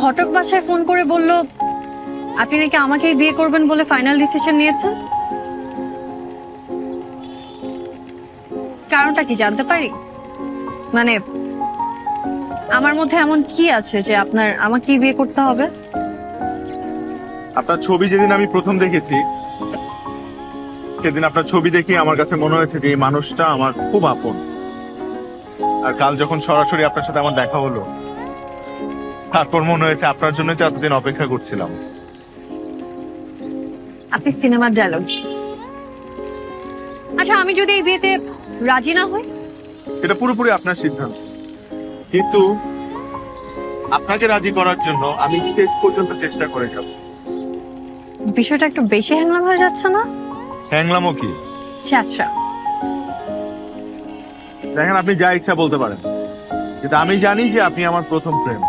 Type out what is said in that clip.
হঠাৎ বাসায় ফোন করে বলল আপনি নাকি আমাকেই বিয়ে করবেন বলে ফাইনাল ডিসিশন নিয়েছেন। কারণটা কি জানতে পারি? মানে আমার মধ্যে এমন কি আছে যে আপনার আমাকেই বিয়ে করতে হবে? আপনার ছবি যেদিন আমি প্রথম দেখেছি সেদিন আপনার ছবি দেখে আমার কাছে মনে হয়েছে যে এই মানুষটা আমার খুব আপন। আর কাল যখন সরাসরি আপনার সাথে আমার দেখা হলো, তারপর মনে হয়েছে আপনার জন্যই তো এতদিন অপেক্ষা করছিলাম। আপনি সিনেমার ডায়লগ। আচ্ছা, আমি যদি এই বিয়েতে রাজি না হই? এটা পুরোপুরি আপনার সিদ্ধান্ত, কিন্তু আপনাকে রাজি করার জন্য আমি শেষ পর্যন্ত চেষ্টা করে যাব। বিষয়টা একটু বেশি হ্যাংলাম হয়ে যাচ্ছে না? হ্যাংলামও কি? আচ্ছা, দেখেন, আপনি যা ইচ্ছা বলতে পারেন, কিন্তু আমি জানি যে আপনি আমার প্রথম প্রেম।